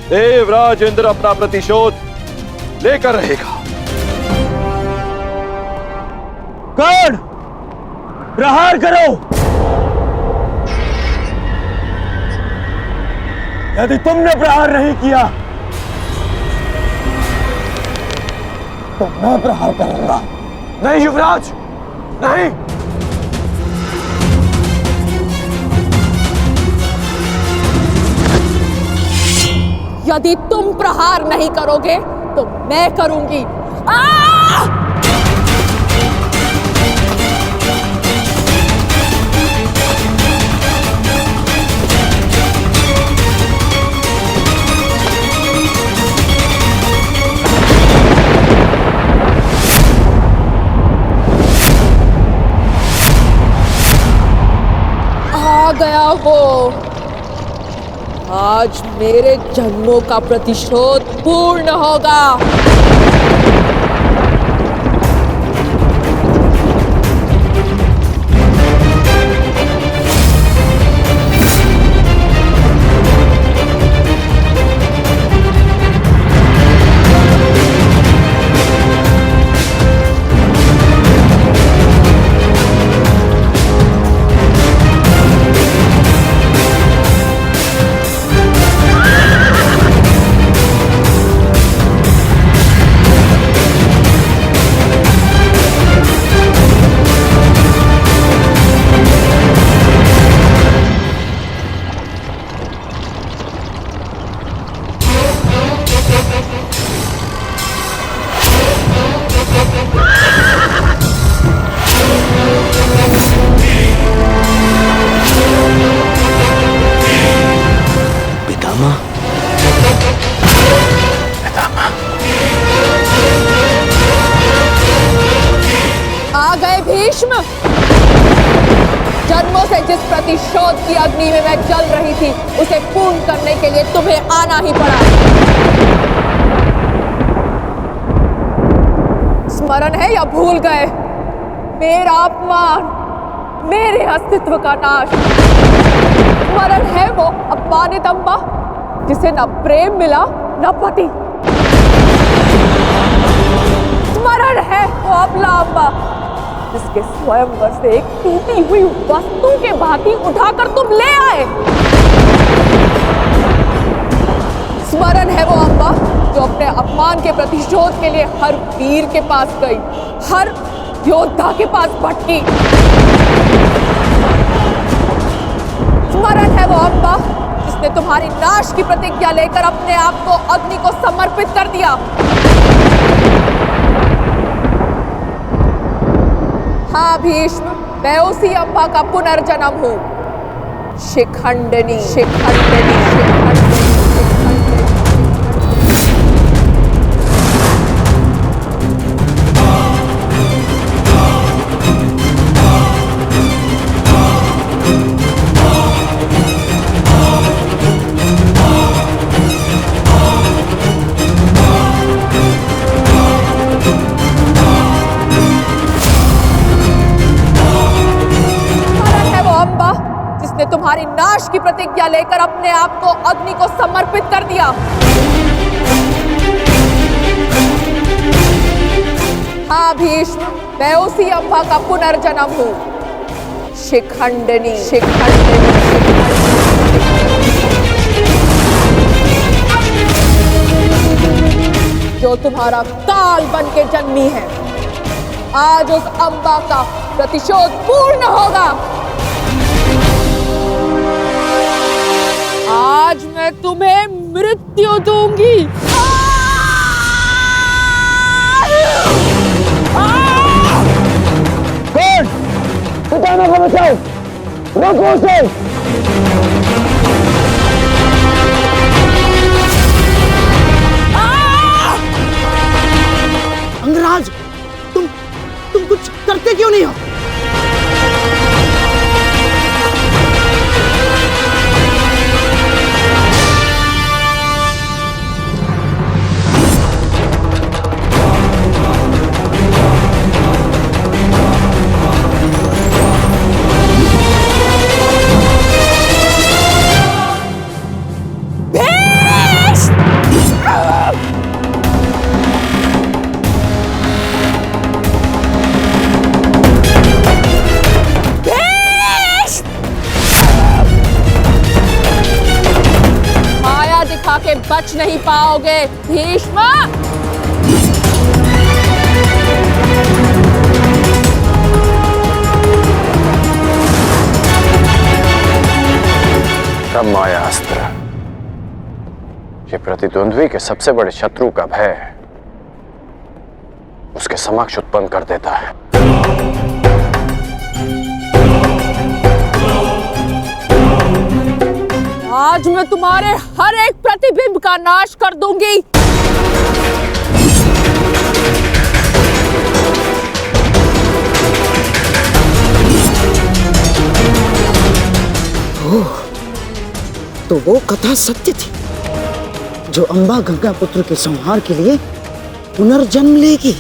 देवराज इंद्र अपना प्रतिशोध लेकर रहेगा। कर्ण, प्रहार करो। यदि तुमने प्रहार नहीं किया तो मैं प्रहार करूंगा। नहीं युवराज, नहीं। यदि तुम प्रहार नहीं करोगे तो मैं करूंगी। गया वो, आज मेरे जन्मों का प्रतिशोध पूर्ण होगा। भीष्म, जन्मों से जिस प्रतिशोध की अग्नि में मैं जल रही थी उसे पूर्ण करने के लिए तुम्हें आना ही पड़ा। स्मरण है या भूल गए? मेरा अपमान, मेरे अस्तित्व का नाश। स्मरण है वो अपमानित अम्बा जिसे न प्रेम मिला न पति। स्मरण है वो अबला अम्बा जिसके स्वयंवर से एक टूटी हुई वस्तु के भांति उठाकर तुम ले आए। स्मरण है वो अम्बा जो अपने अपमान के प्रतिशोध के लिए हर वीर के पास गई, हर योद्धा के पास भटकी। स्मरण है वो अम्बा जिसने तुम्हारी नाश की प्रतिज्ञा लेकर अपने आप को अग्नि को समर्पित कर दिया। हाँ भीष्म, मैं उसी अम्बा का पुनर्जन्म हूं। शिखंडिनी, शिखंडिनी, शिखंडिनी। तुम्हारी नाश की प्रतिज्ञा लेकर अपने आप को अग्नि को समर्पित कर दिया। हाँ भीष्म, मैं उसी अम्बा का पुनर्जन्म हूं। शिखंडिनी, शिखंडिनी, शिखंडिनी। जो तुम्हारा काल बन के जन्मी है, आज उस अम्बा का प्रतिशोध पूर्ण होगा। आज मैं तुम्हें मृत्यु दूंगी। कौन? पितामह को बचाओ, रोको उसे। अंगराज, तुम कुछ करते क्यों नहीं हो? के बच नहीं पाओगे भीष्म। सब माया अस्त्र ये प्रतिद्वंद्वी के सबसे बड़े शत्रु का भय उसके समक्ष उत्पन्न कर देता है। आज मैं तुम्हारे हर एक प्रतिबिंब का नाश कर दूंगी। ओह, तो वो कथा सत्य थी जो अम्बा गंगा पुत्र के संहार के लिए पुनर्जन्म लेगी।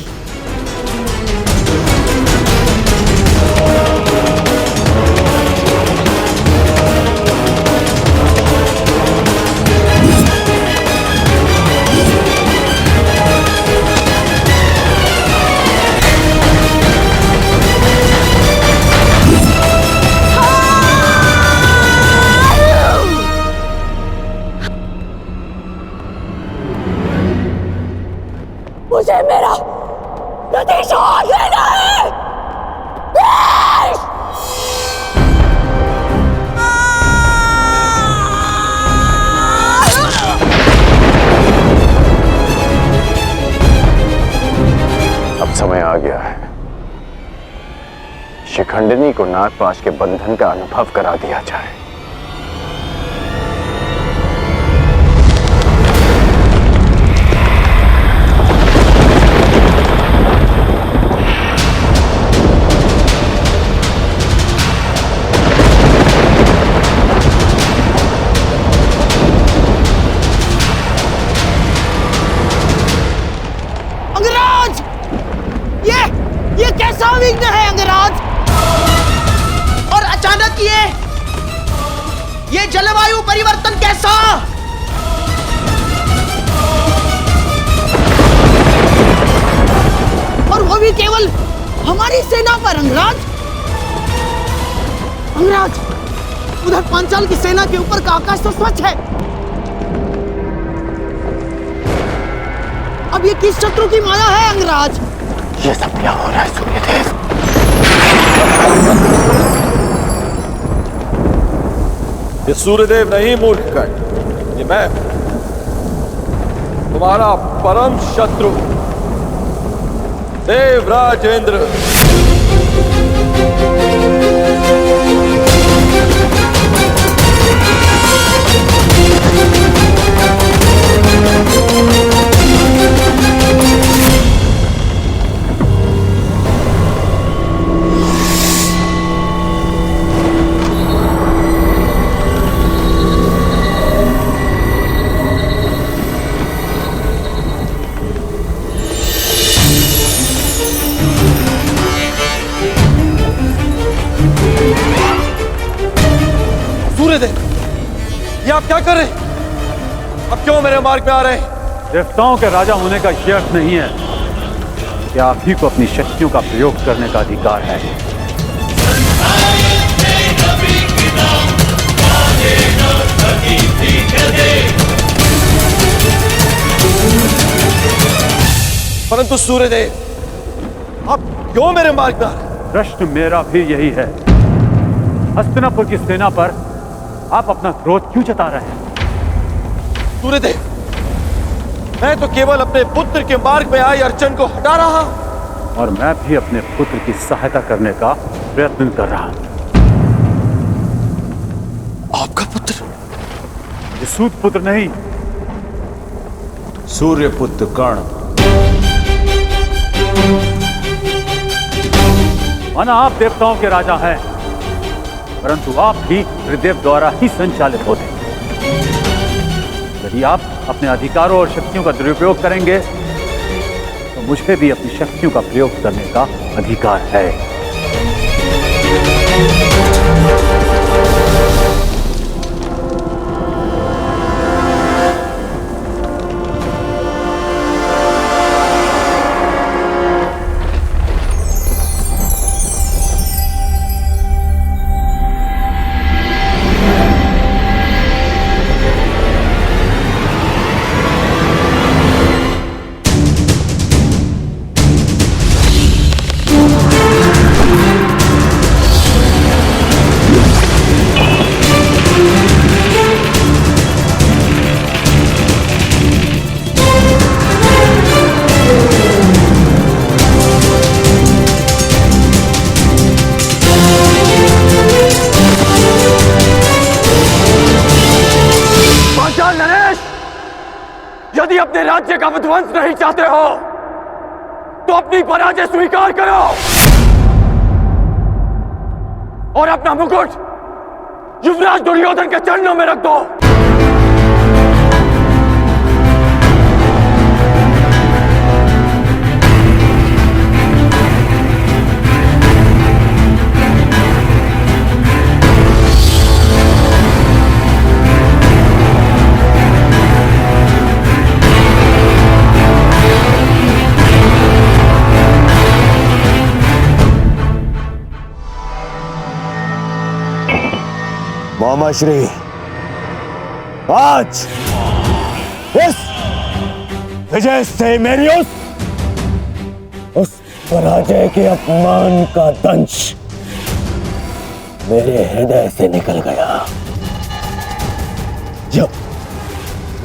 मुझे मेरा प्रतिशोध लेना है। अब समय आ गया है, शिखंडिनी को नागपाश के बंधन का अनुभव करा दिया जाए। जलवायु परिवर्तन कैसा? और वो भी केवल हमारी सेना पर। अंगराज, अंगराज, उधर पांचाल की सेना के ऊपर का आकाश तो स्वच्छ है। अब ये किस शत्रु की माया है अंगराज? ये सब क्या हो रहा है सूर्यदेव? ये सूर्यदेव नहीं मूर्खगण, ये मैं, तुम्हारा परम शत्रु देवराजेंद्र। ये आप क्या कर रहे हैं? अब क्यों मेरे मार्ग में आ रहे हैं? देवताओं के राजा होने का ये अर्थ नहीं है कि आप ही को अपनी शक्तियों का प्रयोग करने का अधिकार है। परंतु सूर्यदेव, आप क्यों मेरे मार्ग में आ रहे हैं? प्रश्न मेरा भी यही है। हस्तिनापुर की सेना पर आप अपना क्रोध क्यों जता रहे हैं? सूर्यदेव, मैं तो केवल अपने पुत्र के मार्ग में आई अड़चन को हटा रहा, और मैं भी अपने पुत्र की सहायता करने का प्रयत्न कर रहा हूं। आपका पुत्र? ये सूत पुत्र नहीं, सूर्य पुत्र कर्ण। माना आप देवताओं के राजा हैं, परंतु आप भी त्रिदेव द्वारा ही संचालित होते हैं। यदि आप अपने अधिकारों और शक्तियों का दुरुपयोग करेंगे तो मुझे भी अपनी शक्तियों का प्रयोग करने का अधिकार है। यदि अपने राज्य का विध्वंस नहीं चाहते हो तो अपनी पराजय स्वीकार करो और अपना मुकुट युवराज दुर्योधन के चरणों में रख दो। मामाश्री, आज इस विजय से मेरी उस पराजय के अपमान का दंश मेरे हृदय से निकल गया जब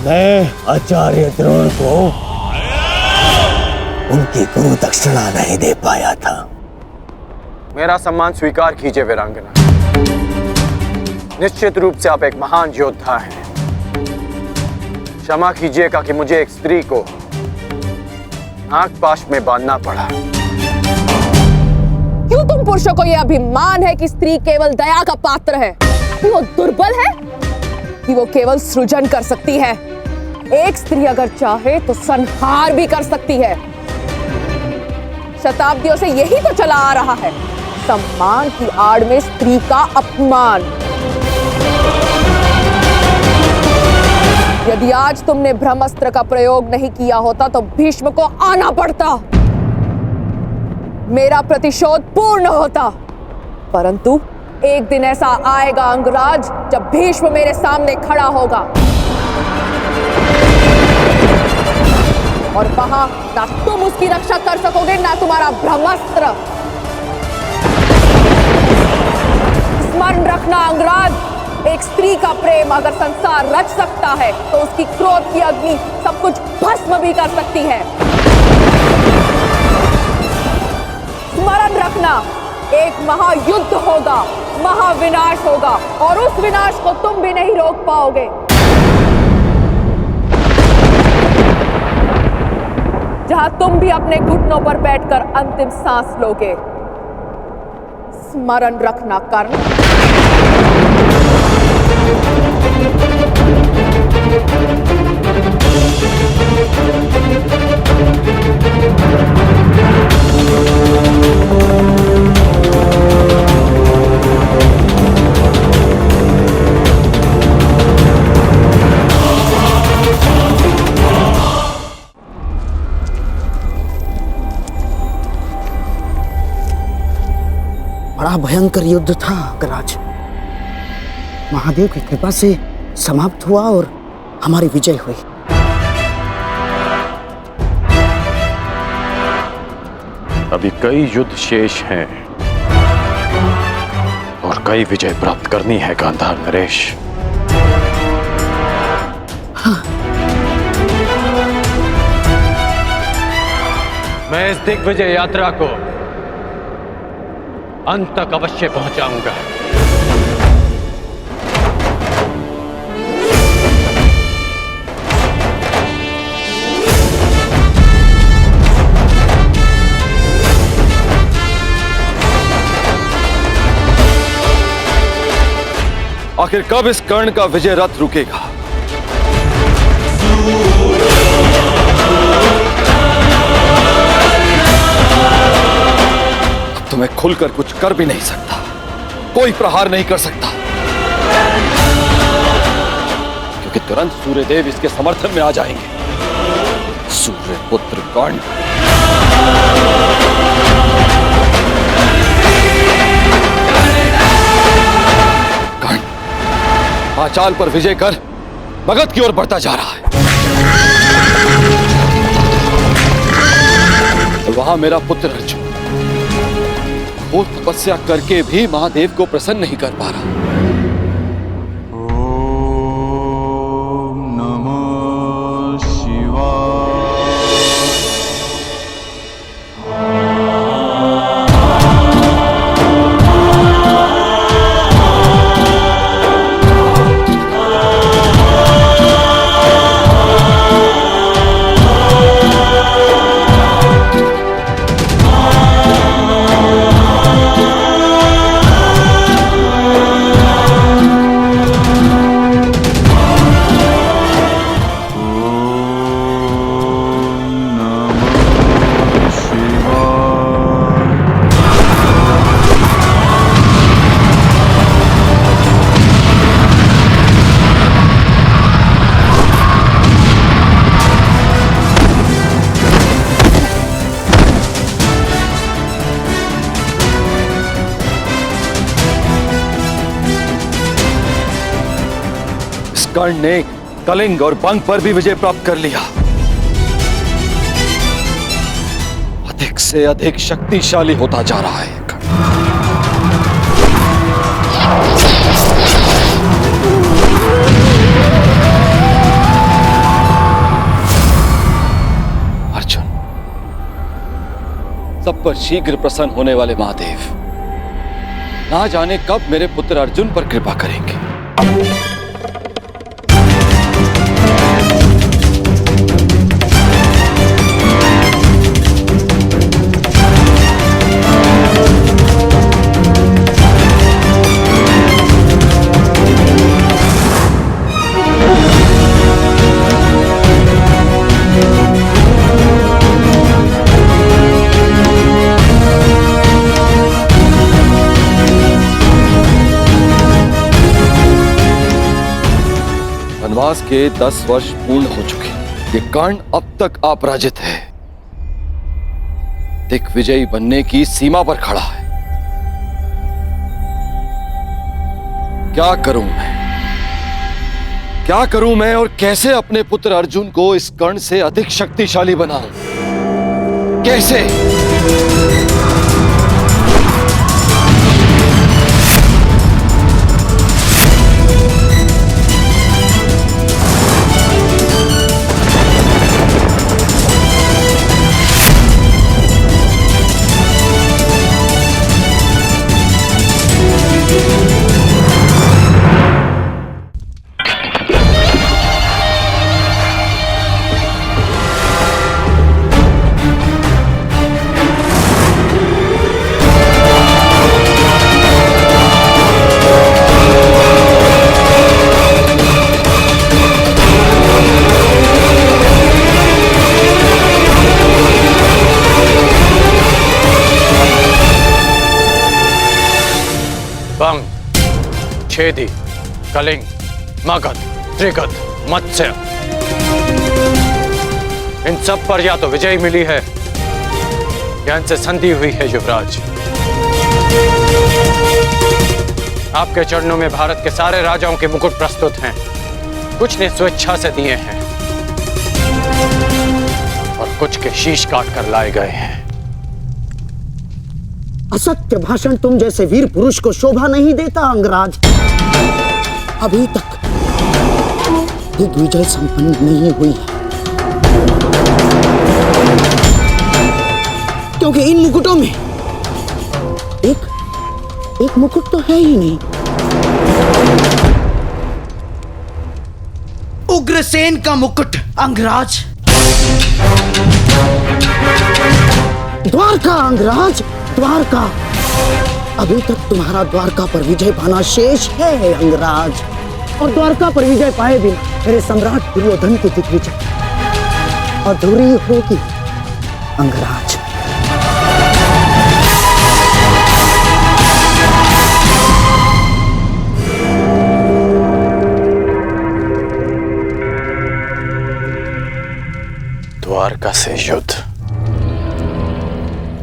मैं आचार्य द्रोण को उनकी गुरु दक्षिणा नहीं दे पाया था। मेरा सम्मान स्वीकार कीजिए वीरांगना। निश्चित रूप से आप एक महान योद्धा हैं। क्षमा कीजिएगा कि मुझे एक स्त्री को नागपाश में बांधना पड़ा। क्यों तुम पुरुषों को यह अभिमान है कि स्त्री केवल दया का पात्र है? कि वो दुर्बल है? कि वो केवल सृजन कर सकती है? एक स्त्री अगर चाहे तो संहार भी कर सकती है। शताब्दियों से यही तो चला आ रहा है, सम्मान की आड़ में स्त्री का अपमान। यदि आज तुमने ब्रह्मास्त्र का प्रयोग नहीं किया होता तो भीष्म को आना पड़ता, मेरा प्रतिशोध पूर्ण होता। परंतु एक दिन ऐसा आएगा अंगराज जब भीष्म मेरे सामने खड़ा होगा और वहां ना तुम उसकी रक्षा कर सकोगे ना तुम्हारा ब्रह्मास्त्र। स्मरण रखना अंगराज, एक स्त्री का प्रेम अगर संसार रच सकता है तो उसकी क्रोध की अग्नि सब कुछ भस्म भी कर सकती है। स्मरण रखना, एक महायुद्ध होगा, महाविनाश होगा और उस विनाश को तुम भी नहीं रोक पाओगे। जहां तुम भी अपने घुटनों पर बैठकर अंतिम सांस लोगे। स्मरण रखना कर्ण। बड़ा भयंकर युद्ध था अंगराज। महादेव की कृपा से समाप्त हुआ और हमारी विजय हुई। अभी कई युद्ध शेष हैं और कई विजय प्राप्त करनी है गांधार नरेश। हाँ। मैं इस दिग्विजय यात्रा को अंत तक अवश्य पहुंचाऊंगा। आखिर कब इस कर्ण का विजय रथ रुकेगा? तो मैं खुलकर कुछ कर भी नहीं सकता, कोई प्रहार नहीं कर सकता, क्योंकि तुरंत सूर्यदेव इसके समर्थन में आ जाएंगे। सूर्य पुत्र कर्ण, कर्ण पांचाल पर विजय कर मगध की ओर बढ़ता जा रहा है। और वहां मेरा पुत्र अर्जुन वो तपस्या करके भी महादेव को प्रसन्न नहीं कर पा रहा। ओम नमः शिवाय। कर्ण ने कलिंग और बंग पर भी विजय प्राप्त कर लिया। अधिक से अधिक शक्तिशाली होता जा रहा है। अर्जुन, सब पर शीघ्र प्रसन्न होने वाले महादेव ना जाने कब मेरे पुत्र अर्जुन पर कृपा करेंगे। वनवास के 10 वर्ष पूर्ण हो चुके। ये कर्ण अब तक अपराजित है, दिग्विजयी बनने की सीमा पर खड़ा है। क्या करूं मैं और कैसे अपने पुत्र अर्जुन को इस कर्ण से अधिक शक्तिशाली बनाऊं? कैसे? छेदी, कलिंग, मगध, त्रिगद, मत्स्य, इन सब पर या तो विजय मिली है या इनसे संधि हुई है। युवराज, आपके चरणों में भारत के सारे राजाओं के मुकुट प्रस्तुत हैं। कुछ ने स्वेच्छा से दिए हैं और कुछ के शीश काट कर लाए गए हैं। असत्य भाषण तुम जैसे वीर पुरुष को शोभा नहीं देता अंगराज। अभी तक दिग्विजय संपन्न नहीं हुई है, क्योंकि इन मुकुटों में एक मुकुट तो है ही नहीं। उग्रसेन का मुकुट अंगराज। द्वारका अंगराज, द्वारका। अभी तक तुम्हारा द्वारका पर विजय पाना शेष है अंगराज, और द्वारका पर विजय पाए बिना मेरे सम्राट दुर्योधन की दिग्विजय अधूरी होगी अंगराज। द्वारका से युद्ध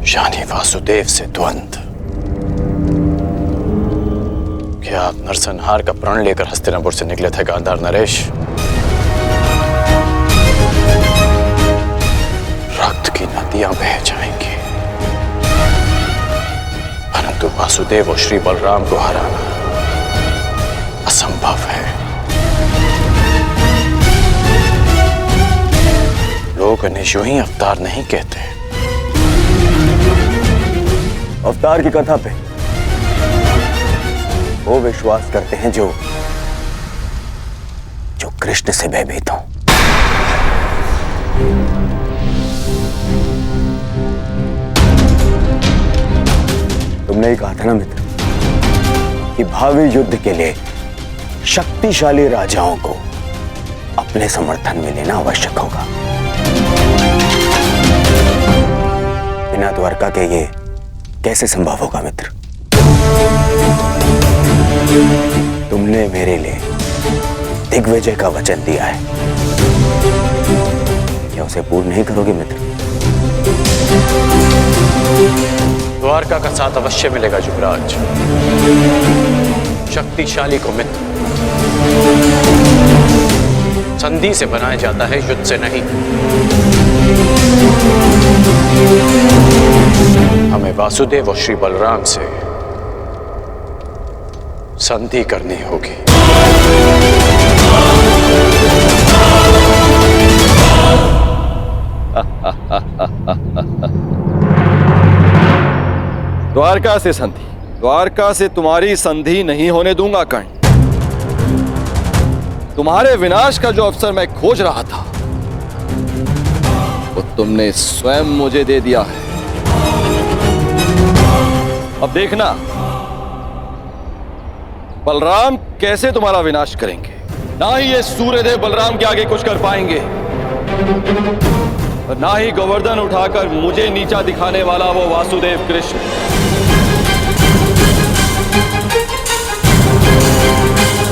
यानी वासुदेव से द्वंद्व। क्या आप नरसंहार का प्रण लेकर हस्तिनापुर से निकले थे गांधार नरेश? रक्त की नदियां बह जाएंगी, परंतु वासुदेव और श्री बलराम को हराना असंभव है। लोग इन्हें यूं ही अवतार नहीं कहते। अवतार की कथा पे वो विश्वास करते हैं जो कृष्ण से भयभीत हो। तुमने ही कहा था ना मित्र कि भावी युद्ध के लिए शक्तिशाली राजाओं को अपने समर्थन में लेना आवश्यक होगा। बिना द्वारका के ये कैसे संभव होगा मित्र? तुमने मेरे लिए दिग्विजय का वचन दिया है, क्या उसे पूर्ण नहीं करोगे मित्र? द्वारका का साथ अवश्य मिलेगा युवराज। शक्तिशाली को मित्र संधि से बनाया जाता है, युद्ध से नहीं। हमें वासुदेव और श्री बलराम से संधि करनी होगी। द्वारका से संधि? द्वारका से तुम्हारी संधि नहीं होने दूंगा कर्ण। तुम्हारे विनाश का जो अवसर मैं खोज रहा था वो तुमने स्वयं मुझे दे दिया है। अब देखना बलराम कैसे तुम्हारा विनाश करेंगे। ना ही ये सूर्यदेव बलराम के आगे कुछ कर पाएंगे और ना ही गोवर्धन उठाकर मुझे नीचा दिखाने वाला वो वासुदेव कृष्ण